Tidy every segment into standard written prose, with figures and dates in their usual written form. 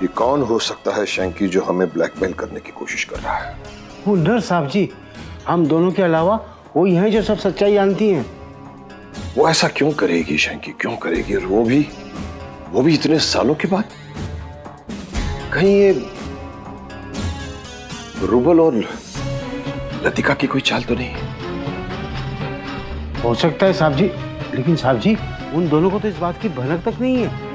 ये कौन हो सकता है शैंकी जो हमें ब्लैकमेल करने की कोशिश कर रहा है? वो नर्स साहब जी, हम दोनों के अलावा वो ही हैं जो सब सच्चाई जानती हैं। वो ऐसा क्यों करेगी शैंकी, क्यों करेगी? और वो भी इतने सालों के बाद? कहीं ये रूबल और लतिका की कोई चाल तो नहीं? हो सकता है साहब जी, लेकिन साहब जी उन दोनों को तो इस बात की भनक तक नहीं है।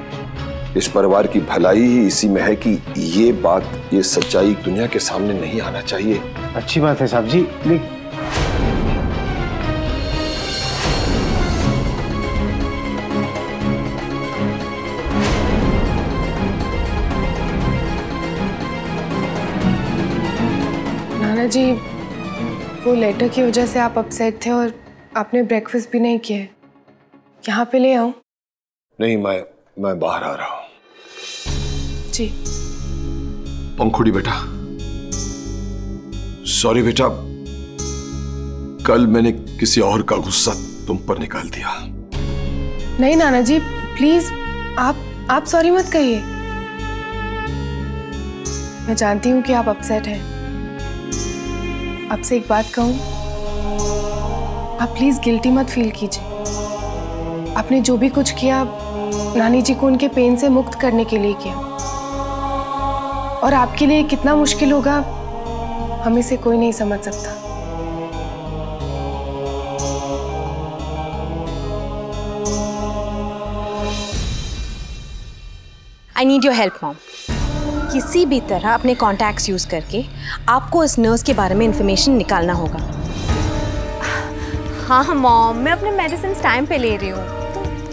इस परिवार की भलाई ही इसी में है कि ये बात, ये सच्चाई दुनिया के सामने नहीं आना चाहिए। अच्छी बात है साहब जी, लेकिन नाना जी, वो लेटर की वजह से आप अपसेट थे और आपने ब्रेकफास्ट भी नहीं किया है। यहाँ पे ले आऊं? नहीं, मैं बाहर आ रहा हूं। जी। पंखुड़ी बेटा, सॉरी बेटा, कल मैंने किसी और का गुस्सा तुम पर निकाल दिया। नहीं नाना जी, प्लीज आप सॉरी मत कहिए। मैं जानती हूँ कि आप अपसेट हैं। आपसे एक बात कहूँ, आप प्लीज गिल्टी मत फील कीजिए। आपने जो भी कुछ किया नानी जी को उनके पेन से मुक्त करने के लिए किया, और आपके लिए कितना मुश्किल होगा हमें से कोई नहीं समझ सकता। I need your help mom. किसी भी तरह अपने कॉन्टैक्ट्स यूज करके आपको इस नर्स के बारे में इंफॉर्मेशन निकालना होगा। हाँ मॉम, मैं अपने मेडिसिन टाइम पे ले रही हूँ,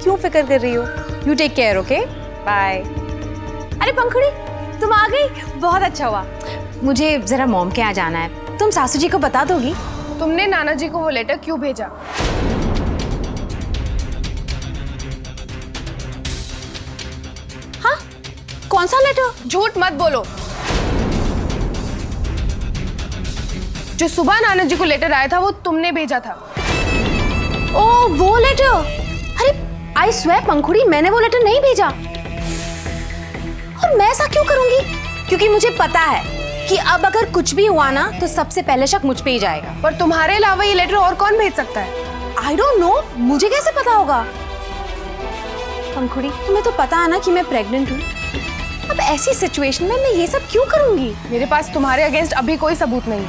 क्यों फिक्र कर रही हो? You take care, okay? Bye. अरे पंखुड़ी, तुम आ गई, बहुत अच्छा हुआ। मुझे जरा मॉम के यहाँ जाना है, तुम सासू जी को बता दोगी? तुमने नाना जी को वो लेटर क्यों भेजा? हाँ, कौन सा लेटर? झूठ मत बोलो। जो सुबह नाना जी को लेटर आया था वो तुमने भेजा था। ओ वो लेटर? अरे आई स्वेयर पंखुड़ी, मैंने वो लेटर नहीं भेजा। और मैं ऐसा क्यों करूंगी? क्योंकि मुझे पता है कि अब अगर कुछ भी हुआ ना तो सबसे पहले शक मुझ पे ही जाएगा। पर तुम्हारे अलावा ये लेटर और कौन भेज सकता है? आई डोंट नो, मुझे कैसे पता होगा? पंखुड़ी, तुम्हें तो पता है ना कि मैं प्रेग्नेंट हूँ। अब ऐसी सिचुएशन में मैं ये सब क्यों करूंगी? मेरे पास तुम्हारे अगेंस्ट अभी कोई सबूत नहीं,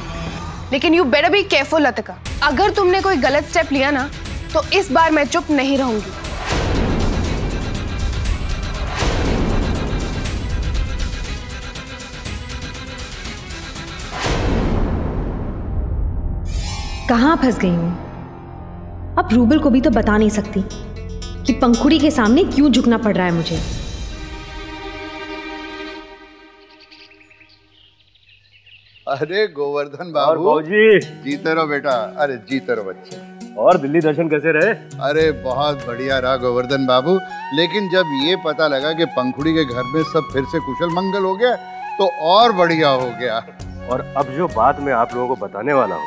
लेकिन you better be careful Latika. अगर तुमने कोई गलत स्टेप लिया ना तो इस बार मैं चुप नहीं रहूंगी। कहाँ फंस गई हूँ? अब रूबल को भी तो बता नहीं सकती कि पंखुड़ी के सामने क्यों झुकना पड़ रहा है मुझे। अरे गोवर्धन बाबू जी, जीते रहो बेटा। अरे जीते रहो बच्चे। और दिल्ली दर्शन कैसे रहे? अरे बहुत बढ़िया रहा गोवर्धन बाबू, लेकिन जब ये पता लगा कि पंखुड़ी के घर में सब फिर से कुशल मंगल हो गया तो और बढ़िया हो गया। और अब जो बात मैं आप लोगों को बताने वाला हूँ,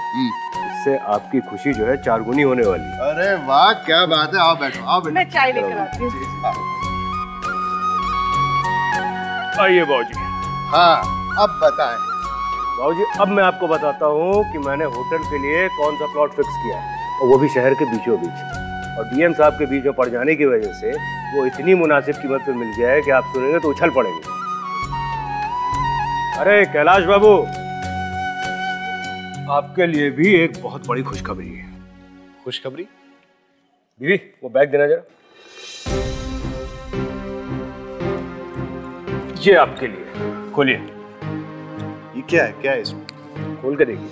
इससे आपकी खुशी जो है 4 गुनी होने वाली है। अरे वाह, क्या बात है। आओ बैठो, आओ बैठो। मैं चाय लेकर आती हूँ। आइए बाबूजी। हाँ, अब बताएं। बाबूजी, अब मैं आपको बताता हूँ कि मैंने होटल के लिए कौन सा प्लॉट फिक्स किया है, और वो भी शहर के बीचों बीच। और डीएम साहब के बीच में पड़ जाने की वजह से वो इतनी मुनासिब कीमत पे मिल गया है कि आप सुनेंगे तो उछल पड़ेंगे। अरे कैलाश बाबू, आपके लिए भी एक बहुत बड़ी खुशखबरी है। खुशखबरी? बीवी, वो बैग देना जरा। ये आपके लिए, खोलिए। ये क्या है? क्या है इसमें? खोल के देखिए।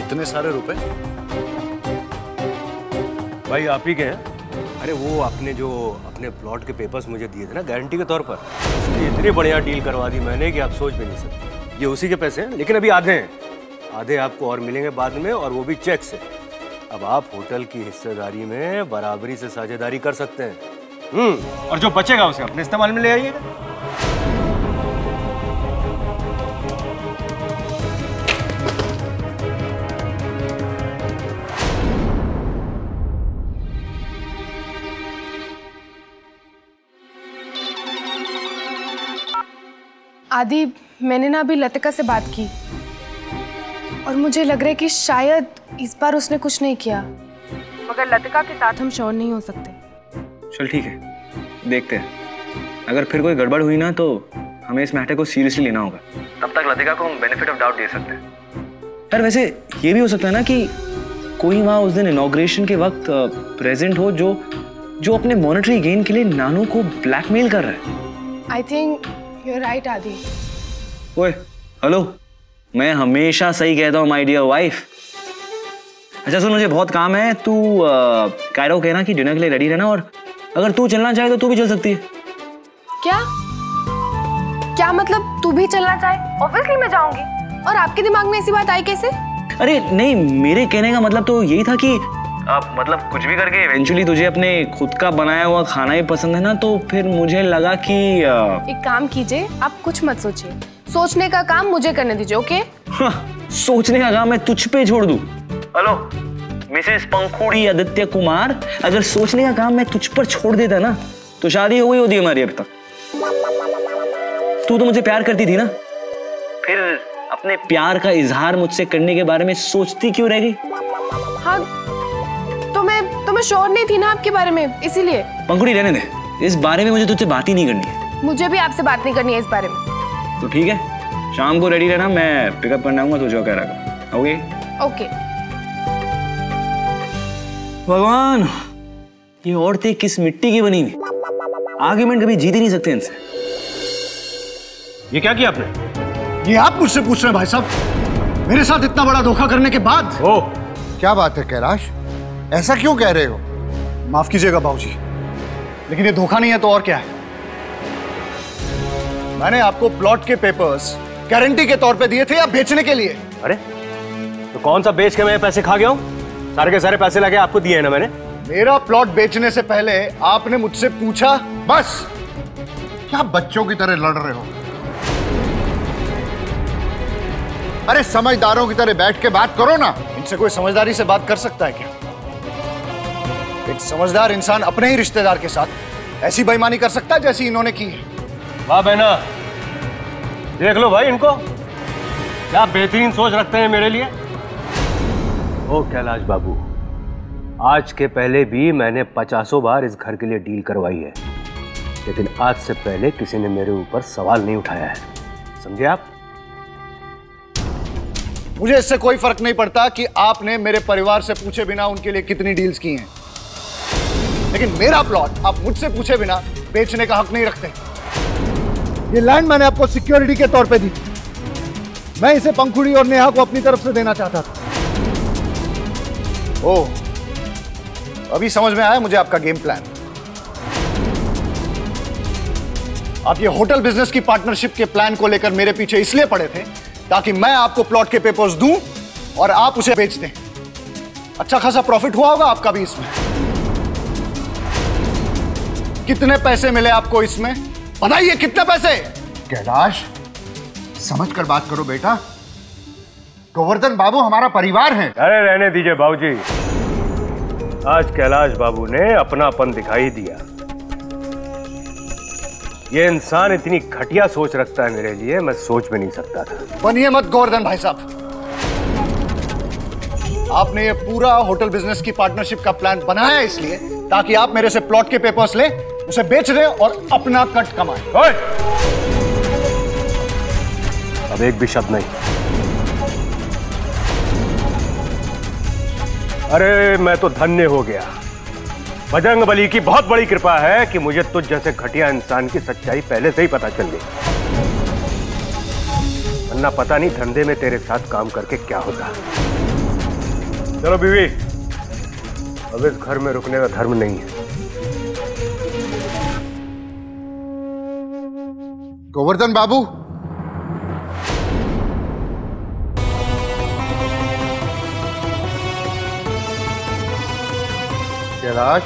इतने सारे रुपए? भाई आप ही के हैं? अरे वो आपने जो अपने प्लॉट के पेपर्स मुझे दिए थे ना गारंटी के तौर पर, उसकी इतनी बढ़िया डील करवा दी मैंने कि आप सोच भी नहीं सकते। ये उसी के पैसे हैं, लेकिन अभी आधे हैं। आधे आपको और मिलेंगे बाद में, और वो भी चेक से। अब आप होटल की हिस्सेदारी में बराबरी से साझेदारी कर सकते हैं। और जो बचेगा उसे अपने इस्तेमाल में ले आइएगा। आदि, मैंने ना अभी लतिका से बात की और मुझे लग रहा है कि शायद इस बार उसने कुछ नहीं किया, मगर लतिका के साथ हम श्योर नहीं हो सकते। चल ठीक है, देखते हैं। अगर फिर कोई गड़बड़ हुई ना तो हमें इस मैटर को सीरियसली लेना होगा। तब तक लतिका को हम बेनिफिट ऑफ डाउट दे सकते हैं। यार वैसे ये भी हो सकता है ना कि कोई वहाँ उस दिन इनॉग्रेशन के वक्त प्रेजेंट हो जो अपने मॉनेटरी गेन के लिए नानू को ब्लैकमेल कर रहा है। I think you are right Aadi. ओए हेलो, मैं हमेशा सही कहता हूँ माय डियर वाइफ। अच्छा सुन, मुझे बहुत काम है, तू कायरो कहना कि डिनर के लिए रेडी रहना, और अगर तू चलना चाहे तो तू भी चल सकती है। क्या क्या मतलब तू भी चलना चाहे? ऑब्वियसली मैं जाऊंगी। और आपके दिमाग में ऐसी बात आई कैसे? अरे नहीं, मेरे कहने का मतलब तो यही था कि मतलब कुछ भी करके इवेंचुअली तुझे अपने खुद का बनाया हुआ खाना ही पसंद है ना, तो फिर मुझे लगा कि एक काम कीजिए, आप कुछ मत सोचिए, सोचने का काम मुझे करने दीजिए। ओके? सोचने का काम मैं तुझ पे छोड़ दूं? हेलो मिसेस पंखुड़ी आदित्य कुमार, अगर सोचने का काम मैं तुझ पर छोड़ देता ना तो शादी हो गई होती हमारी अब तक। तू तो मुझे प्यार करती थी ना, फिर अपने प्यार का इजहार मुझसे करने के बारे में सोचती क्यों रह गई? हाँ तो मैं श्योर नहीं थी ना आपके बारे में, इसीलिए। पंखुड़ी रहने दे, इस बारे में मुझे तुझसे बात ही नहीं करनी है। मुझे भी आपसे बात नहीं करनी है इस बारे में। तो ठीक है, शाम को रेडी रहना, मैं पिकअप करने आऊंगा तुझे कह रहा। Okay okay. भगवान, ये औरतें किस मिट्टी की बनी हुई, आर्ग्यूमेंट कभी जीत ही नहीं सकते इनसे। ये क्या किया आपने? ये आप मुझसे पूछ रहे हैं भाई साहब, मेरे साथ इतना बड़ा धोखा करने के बाद? ओ क्या बात है कैलाश, ऐसा क्यों कह रहे हो? माफ कीजिएगा बाबूजी, लेकिन ये धोखा नहीं है तो और क्या है? मैंने आपको प्लॉट के पेपर्स गारंटी के तौर पे दिए थे या बेचने के लिए? अरे तो कौन सा बेच के मैं पैसे खा गया हूँ? सारे के सारे पैसे लगे आपको दिए हैं ना मैंने। मेरा प्लॉट बेचने से पहले आपने मुझसे पूछा। बस, क्या बच्चों की तरह लड़ रहे हो? अरे समझदारों की तरह बैठ के बात करो ना। इनसे कोई समझदारी से बात कर सकता है क्या? एक समझदार इंसान अपने ही रिश्तेदार के साथ ऐसी बेईमानी कर सकता है जैसी इन्होंने की है? वाह बहना, देख लो भाई इनको, क्या बेहतरीन सोच रखते हैं मेरे लिए। ओ कैलाश बाबू, आज के पहले भी मैंने 50 बार इस घर के लिए डील करवाई है, लेकिन आज से पहले किसी ने मेरे ऊपर सवाल नहीं उठाया है, समझे आप? मुझे इससे कोई फर्क नहीं पड़ता कि आपने मेरे परिवार से पूछे बिना उनके लिए कितनी डील्स की हैं, लेकिन मेरा प्लॉट आप मुझसे पूछे बिना बेचने का हक नहीं रखते। ये लैंड मैंने आपको सिक्योरिटी के तौर पे दी, मैं इसे पंखुड़ी और नेहा को अपनी तरफ से देना चाहता था। ओह, अभी समझ में आया मुझे आपका गेम प्लान। आप ये होटल बिजनेस की पार्टनरशिप के प्लान को लेकर मेरे पीछे इसलिए पड़े थे ताकि मैं आपको प्लॉट के पेपर्स दूं और आप उसे बेच दें। अच्छा खासा प्रॉफिट हुआ होगा आपका भी इसमें। कितने पैसे मिले आपको इसमें, बताइए कितने पैसे? कैलाश, समझ कर बात करो बेटा, गोवर्धन बाबू हमारा परिवार है। अरे रहने दीजिए बाबूजी, आज कैलाश बाबू ने अपनापन दिखाई दिया। ये इंसान इतनी घटिया सोच रखता है मेरे लिए, मैं सोच भी नहीं सकता था। बनिए मत गोवर्धन भाई साहब, आपने ये पूरा होटल बिजनेस की पार्टनरशिप का प्लान बनाया इसलिए ताकि आप मेरे से प्लॉट के पेपर्स लें, उसे बेच दें और अपना कट कमाएं। ओए! अब एक भी शब्द नहीं। अरे मैं तो धन्य हो गया, बजरंग बली की बहुत बड़ी कृपा है कि मुझे तुझ जैसे घटिया इंसान की सच्चाई पहले से ही पता चल गई, वरना पता नहीं धंधे में तेरे साथ काम करके क्या होता। चलो बीवी, अब इस घर में रुकने का धर्म नहीं है। गोवर्धन बाबू, कैलाश,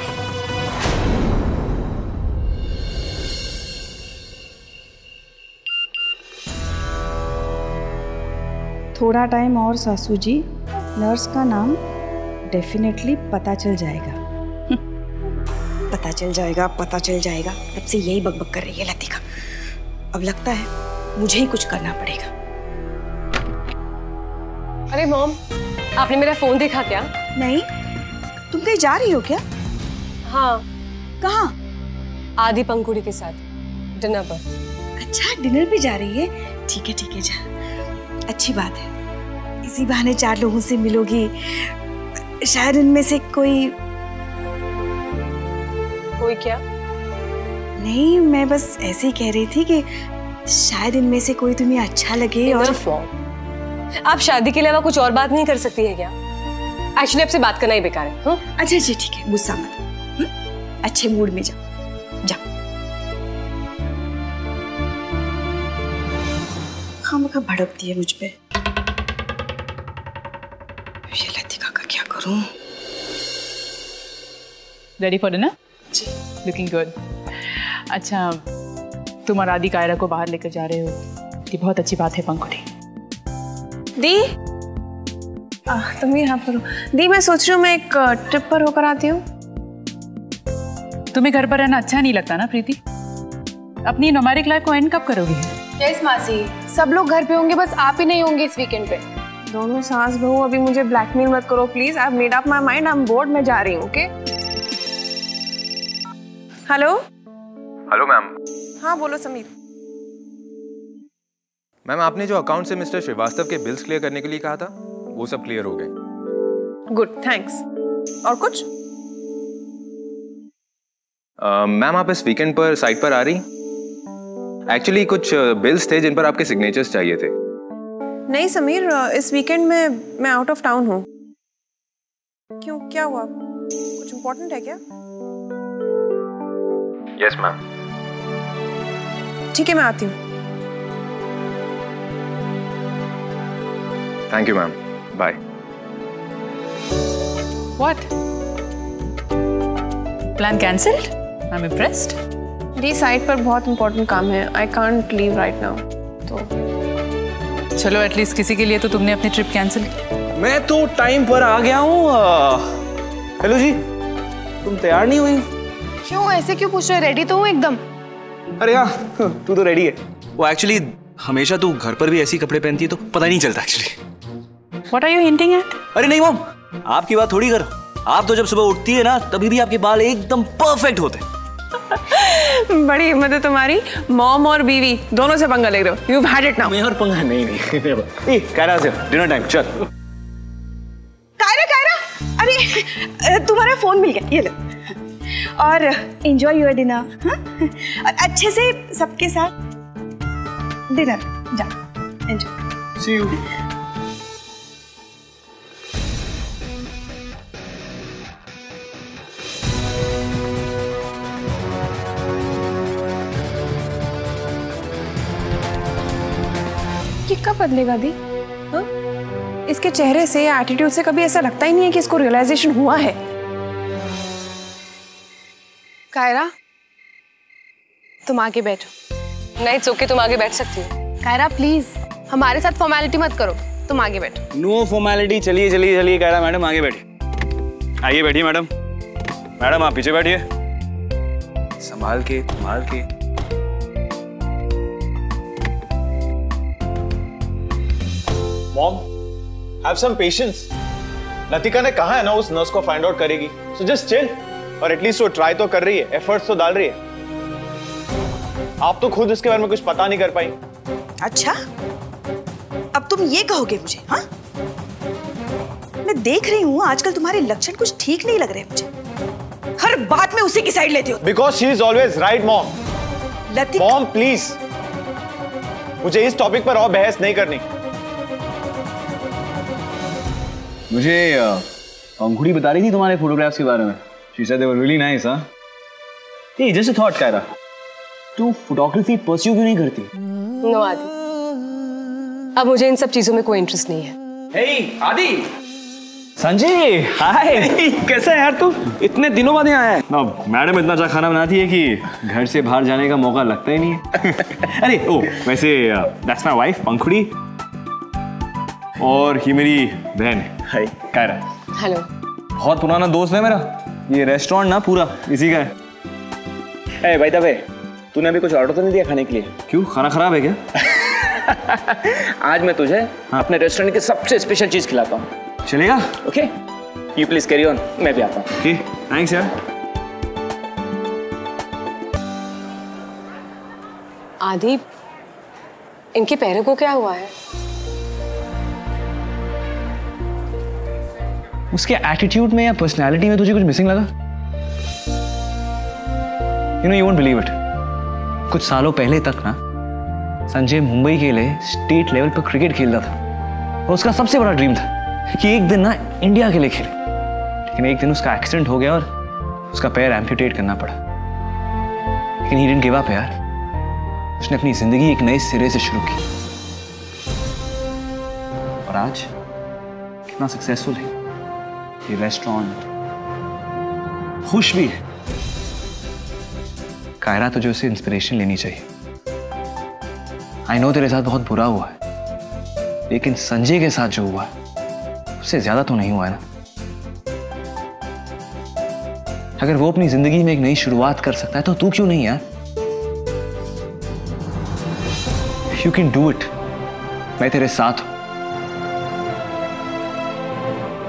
थोड़ा टाइम और सासू जी, नर्स का नाम डेफिनेटली पता चल जाएगा। पता चल जाएगा, पता चल जाएगा, तब से यही बकबक कर रही है लतिका। अब लगता है मुझे ही कुछ करना पड़ेगा। अरे मॉम, आपने मेरा फोन देखा क्या? नहीं, तुम कहीं जा रही हो क्या? हाँ। कहाँ? आदि पंखुड़ी के साथ डिनर पर। अच्छा, डिनर पे जा रही है? ठीक है जा। अच्छी बात है, इसी बहाने 4 लोगों से मिलोगी। शायद इनमें से कोई क्या? नहीं, मैं बस ऐसे ही कह रही थी कि शायद इनमें से कोई तुम्हें अच्छा लगे। और आप शादी के अलावा कुछ और बात नहीं कर सकती है क्या? एक्चुअली आपसे बात करना ही बेकार है। हाँ? अच्छा ठीक है, गुस्सा मत। अच्छे मूड में जाओ। खामखा भड़कती है मुझ पे। ये लतिका का क्या करूं? Ready for dinner? जी। Looking good. अच्छा, तुम और आदि कायरा को बाहर लेकर जा रहे हो, ये बहुत अच्छी बात है पंखुड़ी। दी, तुम यहाँ पर हो? दी, मैं सोच रही हूँ मैं एक ट्रिप पर होकर आती हूँ। तुम्हें घर पर रहना अच्छा नहीं लगता ना प्रीति? अपनी नोमैडिक लाइफ को एंड कब करोगी? यस मासी, सब लोग घर पे होंगे, बस आप ही नहीं होंगे इस वीकेंड पे। दोनों सास बहू, अभी मुझे ब्लैकमेल मत करो please. I have made up my mind, I am board, मैं जा रही हूँ। ओके? Hello ma'am. हाँ बोलो समीर। मैम, आपने जो अकाउंट से मिस्टर श्रीवास्तव के बिल्स क्लियर करने के लिए कहा था, वो सब क्लियर हो गए। Good, thanks. और कुछ? मैम, आप इस वीकेंड पर साइट पर आ रही? एक्चुअली कुछ बिल्स थे जिन पर आपके सिग्नेचर्स चाहिए थे। नहीं समीर, इस वीकेंड में मैं आउट ऑफ टाउन हूँ। क्यों, क्या हुआ? कुछ इम्पोर्टेंट है क्या? Yes ma'am. ठीक है, मैं आती हूँ। Thank you ma'am, bye. What? Plan cancelled? I'm impressed. दी, साइट पर बहुत इम्पोर्टेंट काम है, I can't leave right now. तो चलो, एटलीस्ट किसी के लिए तो तुमने अपनी ट्रिप कैंसिल की। मैं तो टाइम पर आ गया हूँ। हेलो जी, तुम तैयार नहीं हुई? क्यों, ऐसे क्यों पूछ रहे? रेडी तो हूँ एकदम। अरे हाँ, तू तो रेडी है। वो एक्चुअली हमेशा तू घर पर भी ऐसी कपड़े पहनती है तो पता नहीं चलता actually. What are you hinting at? अरे नहीं मॉम, आपकी बात थोड़ी करो। आप तो जब सुबह उठती है ना, तभी भी आपके बाल एकदम परफेक्ट होते हैं। बड़ी हिम्मत है तुम्हारी, मॉम और बीवी दोनों से पंगा ले रहे हो। You've had it now। मैं और पंगा नहीं। कायरा से डिनर टाइम, चल। कायरा, अरे तुम्हारा फोन मिल गया, ये लो। और एंजॉय योर डिनर। हाँ, अच्छे से सबके साथ डिनर। जाओ, एंजॉय। C you. ये कब बदलेगा दी? हाँ? इसके चेहरे से, एटीट्यूड से कभी ऐसा लगता ही नहीं है कि इसको रियलाइजेशन हुआ है। कायरा, तुम आगे बैठो। नहीं, इट्स ओके, तुम आगे बैठ सकती हो। कायरा प्लीज, हमारे साथ फॉर्मेलिटी मत करो, तुम आगे बैठो। No formality. चलिए कायरा मैडम आगे बैठिए। आइए बैठिए मैडम। मैडम आप पीछे बैठिए, संभाल के। Mom, have some patience. Latika ने कहा है ना उस नर्स को फाइंड आउट करेगी, सो जस्ट चिल। और एटलीस्ट वो ट्राई तो कर रही है, एफर्ट्स तो डाल रही है। आप तो खुद इसके बारे में कुछ पता नहीं कर पाई। अच्छा, अब तुम ये कहोगे मुझे? हाँ, मैं देख रही हूँ आजकल तुम्हारे लक्षण कुछ ठीक नहीं लग रहे मुझे। हर बात में उसी की साइड लेती हो। Because she is always right mom. Mom please, मुझे इस टॉपिक पर और बहस नहीं करनी। मुझे पंखुड़ी बता रही थी तुम्हारे फोटोग्राफ्स के बारे में। She said they were really nice, huh? Hey, just a thought, Kiara. तू फोटोग्राफी परस्यू क्यों नहीं करती? नो आदि, अब मुझे इन सब चीजों में कोई इंटरेस्ट नहीं है। Hey, आदि। संजय, हाय। कैसा है यार तू? इतने दिनों बाद यहाँ आया है। अब मैडम इतना अच्छा खाना बनाती है कि घर से बाहर जाने का मौका लगता ही नहीं है। अरे ओ, वैसे that's my wife, पंखुड़ी। और ये मेरी बहन है। हाय, कायरा। हेलो। बहुत पुराना दोस्त है मेरा। ये रेस्टोरेंट ना पूरा इसी का है। भाई तबे, तूने अभी कुछ ऑर्डर तो नहीं दिया खाने के लिए? क्यों, खाना खराब है क्या? आज मैं तुझे अपने रेस्टोरेंट की सबसे स्पेशल चीज खिलाता हूँ, चलेगा? Okay, you please carry on, मैं भी आता हूँ। ओके, थैंक्स यार। आदि, इनके पैरों को क्या हुआ है? उसके एटीट्यूड में या पर्सनालिटी में तुझे कुछ मिसिंग लगा? You know, you won't believe it, कुछ सालों पहले तक ना संजय मुंबई के लिए स्टेट लेवल पर क्रिकेट खेलता था और उसका सबसे बड़ा ड्रीम था कि एक दिन ना इंडिया के लिए खेले। लेकिन एक दिन उसका एक्सीडेंट हो गया और उसका पैर एम्प्यूटेट करना पड़ा। लेकिन ही डिडंट गिव अप यार, उसने अपनी जिंदगी एक नए सिरे से शुरू की और आज कितना सक्सेसफुल है। ये रेस्टोरेंट, खुश भी है। कायरा, तुझे उससे इंस्पिरेशन लेनी चाहिए। आई नो तेरे साथ बहुत बुरा हुआ है, लेकिन संजय के साथ जो हुआ उससे ज्यादा तो नहीं हुआ है ना। अगर वो अपनी जिंदगी में एक नई शुरुआत कर सकता है तो तू क्यों नहीं यार? यू कैन डू इट, मैं तेरे साथ हूं,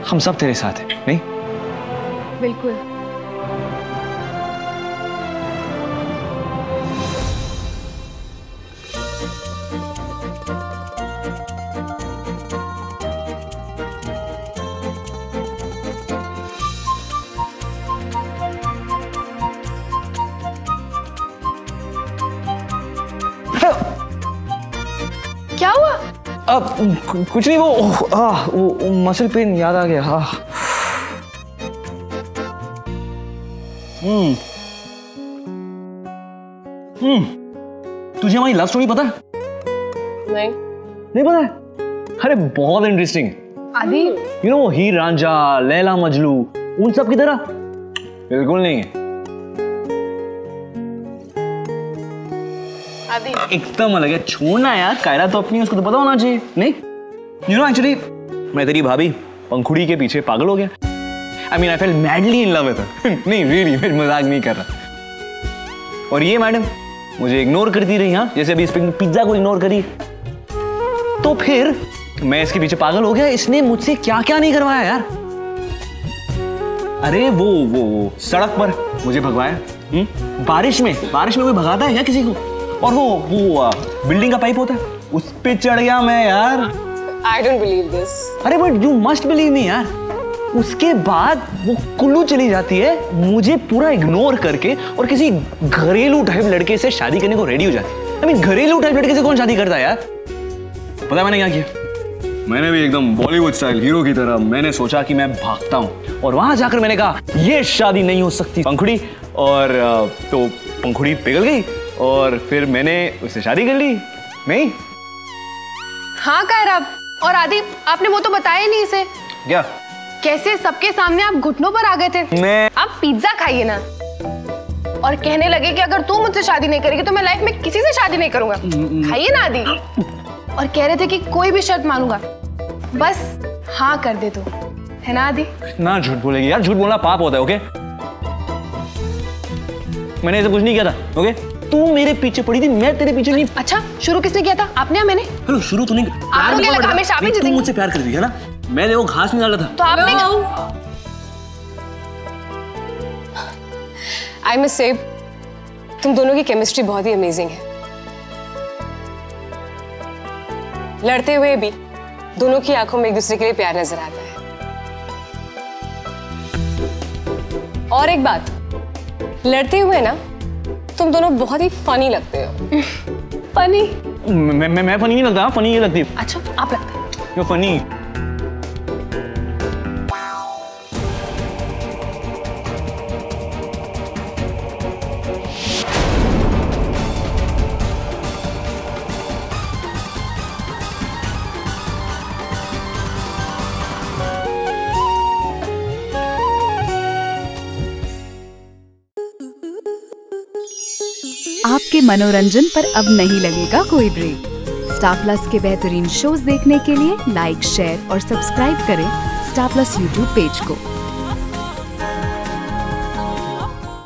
हम सब तेरे साथ हैं, नहीं? बिल्कुल। क्या हुआ? अब कुछ नहीं, वो मसल पेन याद आ गया। हाँ, तुझे हमारी लव स्टोरी पता है? नहीं पता है? अरे बहुत इंटरेस्टिंग है। आदि, यू नो, वो हीर रांझा, लैला मजनू, उन सब की तरह बिल्कुल नहीं है। एकदम अलग है। छोड़ना यार, कायरा तो अपनी, उसको तो पता होना चाहिए। नहीं, यू नो, एक्चुअली मैं तेरी भाभी पंखुड़ी के पीछे पागल हो गया। I mean, I fail madly in love with her. नहीं रियली, मैं मजाक नहीं कर रहा। और ये मैडम मुझे इग्नोर करती रही, हाँ, जैसे अभी इस पिज्जा को इग्नोर करी। तो फिर मैं इसके पीछे पागल हो गया। इसने मुझसे क्या क्या नहीं करवाया यार। अरे वो सड़क पर मुझे भगवाया, बारिश में कोई भगाता है क्या किसी को? और वो बिल्डिंग का पाइप होता है, उस पे चढ़ गया मैं यार। I don't believe this. अरे but you must believe me यार। उसके बाद वो कुल्लू चली जाती है, मुझे पूरा इग्नोर करके, और किसी घरेलू टाइप लड़के से शादी करने को रेडी हो जाती है। आई मीन, घरेलू टाइप लड़के से कौन शादी करता है यार? पता है मैंने क्या किया? मैंने भी एकदम बॉलीवुड स्टाइल हीरो की तरह मैंने सोचा कि मैं भागता हूँ, और वहां जाकर मैंने कहा ये शादी नहीं हो सकती पंखुड़ी। और तो पंखुड़ी पिघल गई और फिर मैंने उससे शादी कर ली। नहीं? हाँ कायरा, और आदि, आपने वो तो बताया ही नहीं इसे। क्या? कैसे सबके सामने आप घुटनों पर आ गए थे। आप पिज्जा खाइए ना, और कहने लगे कि अगर तू मुझसे शादी नहीं करेगी तो मैं लाइफ में किसी से शादी नहीं करूंगा। खाइए ना आदि। और कह रहे थे कि कोई भी शर्त मानूंगा, बस हाँ कर दे तू, है ना आदि? ना झूठ बोलेगी यार, झूठ बोलना पाप होता है। ओके, मैंने ऐसा कुछ नहीं किया था। ओके, तू मेरे पीछे पड़ी थी, मैं तेरे पीछे नहीं। अच्छा, शुरू किसने किया था, आपने या मैंने? हेलो, शुरू तूने। आपको क्या लगा हमेशा आप ही जीतेंगे? तू मुझसे प्यार करती है ना, मैं वो घास निकाला था। तो आपने आई मस्ट से तुम दोनों की केमिस्ट्री बहुत ही अमेजिंग है। लड़ते हुए भी दोनों की आंखों में एक दूसरे के लिए प्यार नजर आता है। और एक बात, लड़ते हुए ना तुम दोनों बहुत ही फनी लगते हो। फनी? मैं फनी नहीं लगता, फनी ये लगती है। अच्छा, आप लगते हो फनी। आपके मनोरंजन पर अब नहीं लगेगा कोई ब्रेक। स्टार प्लस के बेहतरीन शोज देखने के लिए लाइक, शेयर और सब्सक्राइब करें स्टार प्लस यूट्यूब पेज को।